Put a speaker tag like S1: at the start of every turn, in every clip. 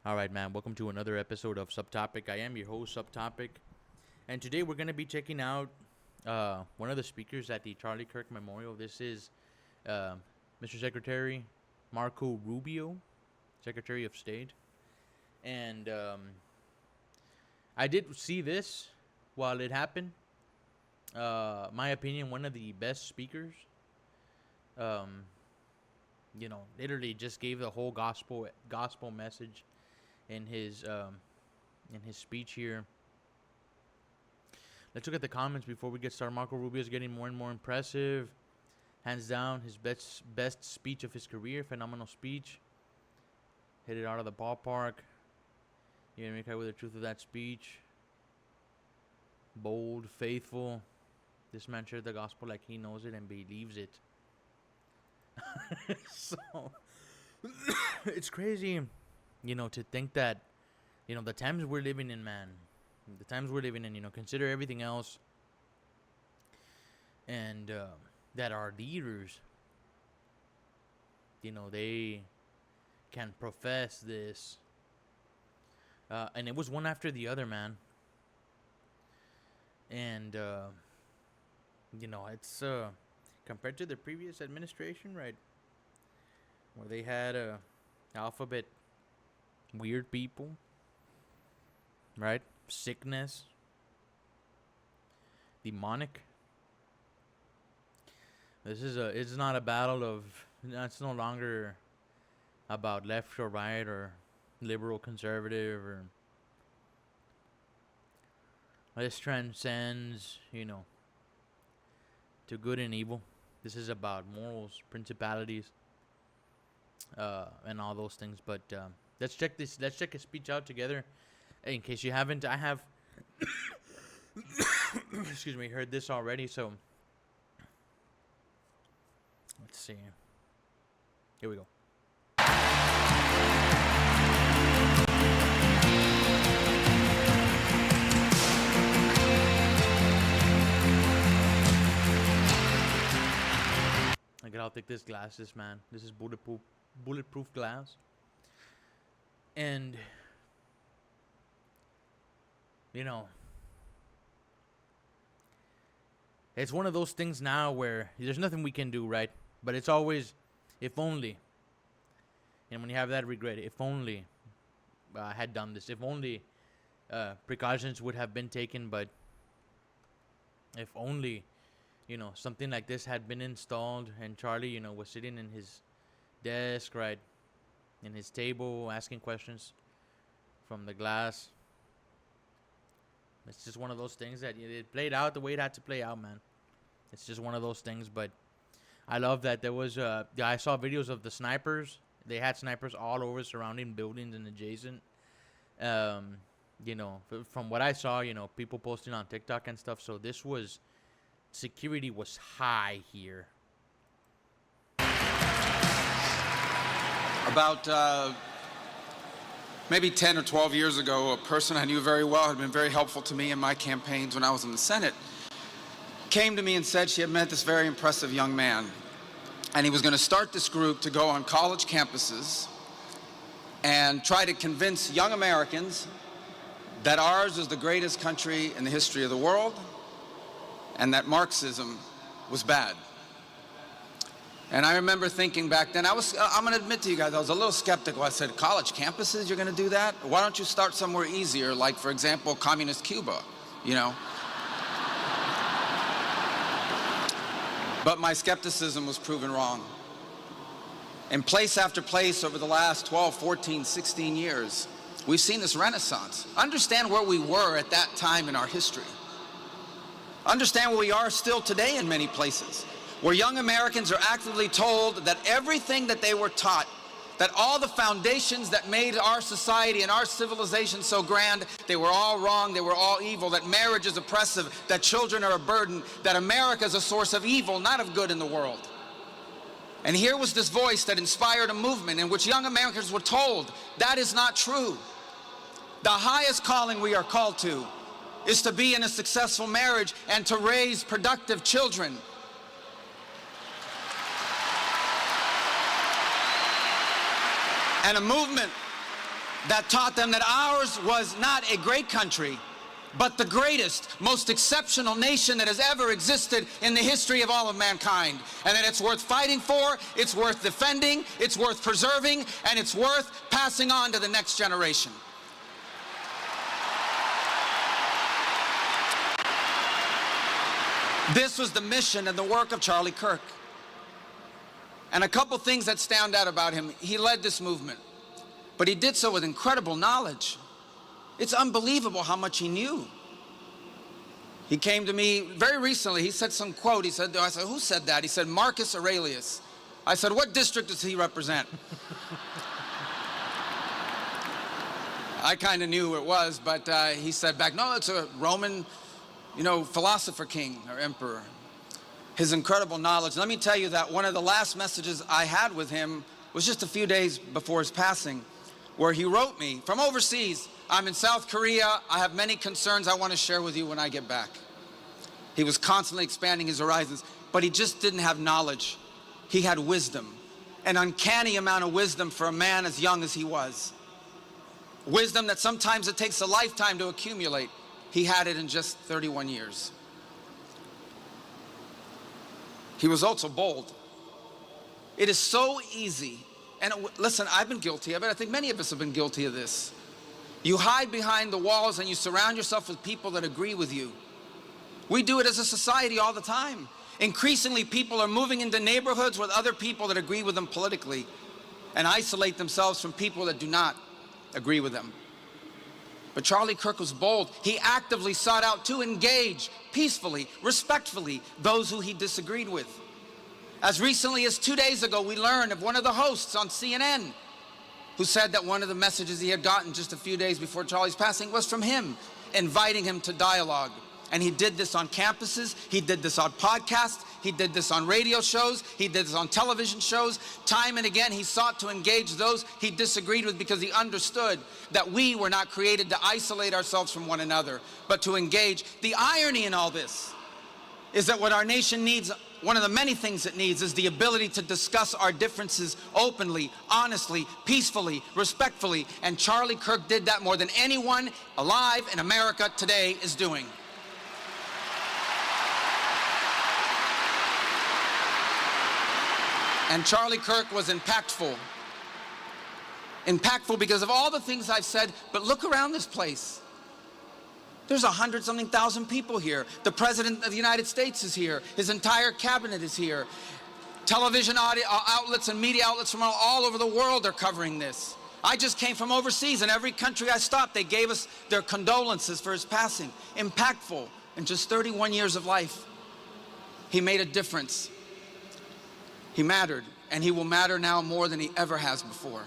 S1: All right, man. Welcome to another episode of Subtopic. I am your host, Subtopic, and today we're going to be checking out one of the speakers at the Charlie Kirk Memorial. This is Mr. Secretary Marco Rubio, Secretary of State, and I did see this while it happened. My opinion, one of the best speakers. Literally just gave the whole gospel message in his speech here. Let's look at the comments before we get started. Marco Rubio is getting more and more impressive. Hands down, his best speech of his career. Phenomenal speech. Hit it out of the ballpark. You gonna make out with the truth of that speech. Bold, faithful. This man shared the gospel like he knows it and believes it. So it's crazy, to think that, the times we're living in, man, consider everything else, and that our leaders, they can profess this, and it was one after the other, man, and it's compared to the previous administration, right, where they had alphabet weird people, right, sickness, demonic. It's not a battle of, it's no longer about left or right or liberal, conservative, or this transcends, to good and evil. This is about morals, principalities, and all those things. But let's check his speech out together. In case you haven't, I have excuse me, heard this already. So let's see. Here we go. Look at how thick this glass is, man. This is bulletproof glass. And, it's one of those things now where there's nothing we can do, right? But it's always, if only. And when you have that regret, if only I had done this. If only precautions would have been taken. But if only, something like this had been installed, and Charlie, was sitting in his desk, right, in his table, asking questions from the glass. It's just one of those things that it played out the way it had to play out, man. It's just one of those things, but I love that there was, I saw videos of the snipers. They had snipers all over surrounding buildings and adjacent. From what I saw, people posting on TikTok and stuff, so security was high here.
S2: About maybe 10 or 12 years ago, a person I knew very well, had been very helpful to me in my campaigns when I was in the Senate, came to me and said she had met this very impressive young man, and he was going to start this group to go on college campuses and try to convince young Americans that ours is the greatest country in the history of the world, and that Marxism was bad. And I remember thinking back then, I'm going to admit to you guys, I was a little skeptical. I said, college campuses, you're going to do that? Why don't you start somewhere easier, like, for example, communist Cuba, But my skepticism was proven wrong. In place after place over the last 12, 14, 16 years, we've seen this renaissance. Understand where we were at that time in our history. Understand where we are still today in many places, where young Americans are actively told that everything that they were taught, that all the foundations that made our society and our civilization so grand, they were all wrong, they were all evil, that marriage is oppressive, that children are a burden, that America is a source of evil, not of good in the world. And here was this voice that inspired a movement in which young Americans were told that is not true. The highest calling we are called to is to be in a successful marriage and to raise productive children. And a movement that taught them that ours was not a great country, but the greatest, most exceptional nation that has ever existed in the history of all of mankind. And that it's worth fighting for, it's worth defending, it's worth preserving, and it's worth passing on to the next generation. This was the mission and the work of Charlie Kirk. And a couple things that stand out about him. He led this movement, but he did so with incredible knowledge. It's unbelievable how much he knew. He came to me very recently. He said some quote. I said, who said that? He said, Marcus Aurelius. I said, what district does he represent? I kind of knew who it was, but he said back, no, it's a Roman, philosopher king or emperor. His incredible knowledge. Let me tell you that one of the last messages I had with him was just a few days before his passing, where he wrote me from overseas, I'm in South Korea, I have many concerns I want to share with you when I get back. He was constantly expanding his horizons, but he just didn't have knowledge. He had wisdom, an uncanny amount of wisdom for a man as young as he was. Wisdom that sometimes it takes a lifetime to accumulate. He had it in just 31 years. He was also bold. It is so easy, and listen, I've been guilty of it. I think many of us have been guilty of this. You hide behind the walls and you surround yourself with people that agree with you. We do it as a society all the time. Increasingly, people are moving into neighborhoods with other people that agree with them politically and isolate themselves from people that do not agree with them. But Charlie Kirk was bold. He actively sought out to engage peacefully, respectfully, those who he disagreed with. As recently as 2 days ago, we learned of one of the hosts on CNN who said that one of the messages he had gotten just a few days before Charlie's passing was from him, inviting him to dialogue. And he did this on campuses, he did this on podcasts, he did this on radio shows, he did this on television shows. Time and again, he sought to engage those he disagreed with because he understood that we were not created to isolate ourselves from one another, but to engage. The irony in all this is that what our nation needs, one of the many things it needs, is the ability to discuss our differences openly, honestly, peacefully, respectfully. And Charlie Kirk did that more than anyone alive in America today is doing. And Charlie Kirk was impactful. Impactful because of all the things I've said, but look around this place. There's 100-something thousand people here. The President of the United States is here. His entire cabinet is here. Television outlets and media outlets from all over the world are covering this. I just came from overseas, and every country I stopped, they gave us their condolences for his passing. Impactful. In just 31 years of life, he made a difference. He mattered, and he will matter now more than he ever has before.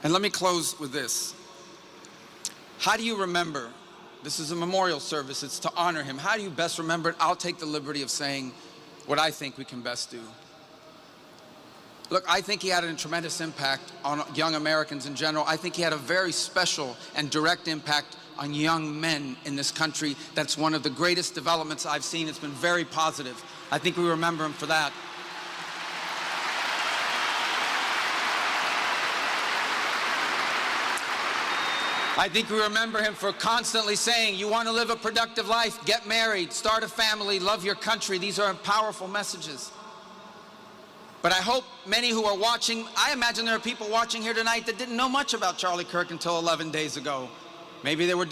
S2: And let me close with this. How do you remember? This is a memorial service. It's to honor him. How do you best remember it? I'll take the liberty of saying what I think we can best do. Look, I think he had a tremendous impact on young Americans in general. I think he had a very special and direct impact on young men in this country. That's one of the greatest developments I've seen. It's been very positive. I think we remember him for that. I think we remember him for constantly saying, you want to live a productive life, get married, start a family, love your country. These are powerful messages. But I hope many who are watching, I imagine there are people watching here tonight that didn't know much about Charlie Kirk until 11 days ago. Maybe they were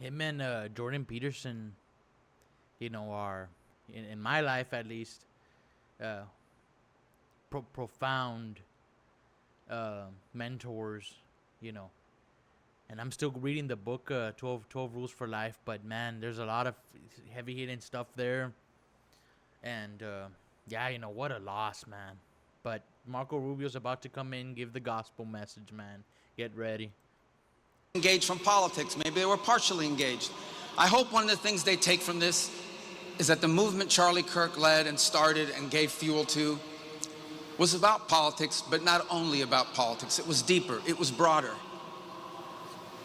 S1: Him and Jordan Peterson, are, in my life at least, profound mentors, And I'm still reading the book, 12 Rules for Life, but man, there's a lot of heavy-hitting stuff there. And what a loss, man. But Marco Rubio's about to come in, give the gospel message, man. Get ready.
S2: Engaged from politics. Maybe they were partially engaged. I hope one of the things they take from this is that the movement Charlie Kirk led and started and gave fuel to was about politics, but not only about politics. It was deeper. It was broader.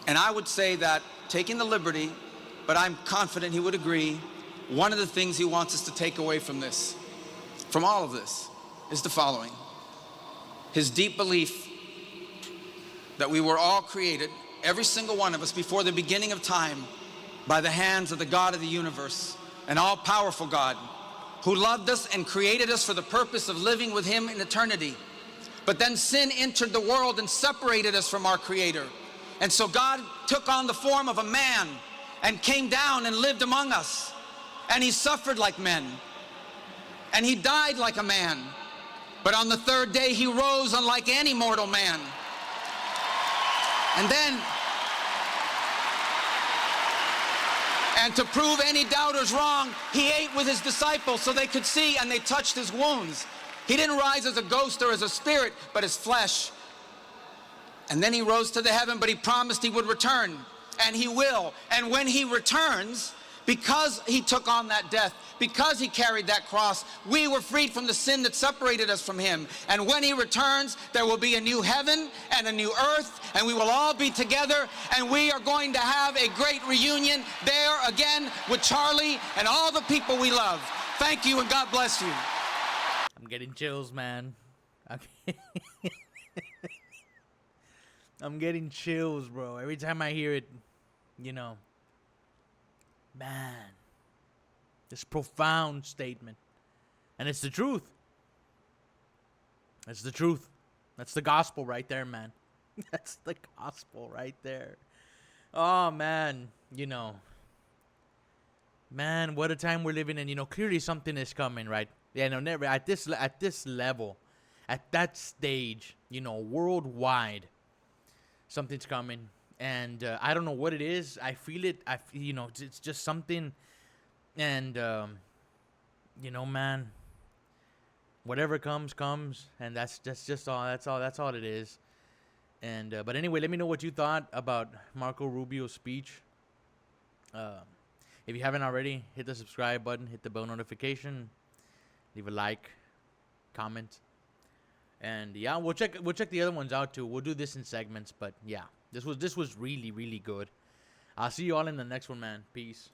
S2: And I would say that, taking the liberty, but I'm confident he would agree, one of the things he wants us to take away from this, from all of this, is the following. His deep belief that we were all created, every single one of us, before the beginning of time, by the hands of the God of the universe, an all-powerful God, who loved us and created us for the purpose of living with him in eternity. But then sin entered the world and separated us from our Creator. And so God took on the form of a man and came down and lived among us. And he suffered like men. And he died like a man. But on the third day he rose unlike any mortal man. And to prove any doubters wrong, he ate with his disciples so they could see, and they touched his wounds. He didn't rise as a ghost or as a spirit, but as flesh. And then he rose to the heaven, but he promised he would return, and he will. And when he returns, because he took on that death, because he carried that cross, we were freed from the sin that separated us from him. And when he returns, there will be a new heaven and a new earth, and we will all be together, and we are going to have a great reunion there again with Charlie and all the people we love. Thank you, and God bless you.
S1: I'm getting chills, man. I'm getting chills, bro. Every time I hear it, you know. Man. This profound statement. And it's the truth. It's the truth. That's the gospel right there, man. That's the gospel right there. Oh, man. You know. Man, what a time we're living in. You know, clearly something is coming, right? Yeah, no, never. At this level, at that stage, you know, worldwide, something's coming. And I don't know what it is. I feel it. You know, it's just something. And, you know, man, whatever comes. And that's just all. That's all it is. And, but anyway, let me know what you thought about Marco Rubio's speech. If you haven't already, hit the subscribe button, hit the bell notification, leave a like, comment. And yeah, we'll check the other ones out too. We'll do this in segments, but yeah, this was really, really good. I'll see you all in the next one, man. Peace.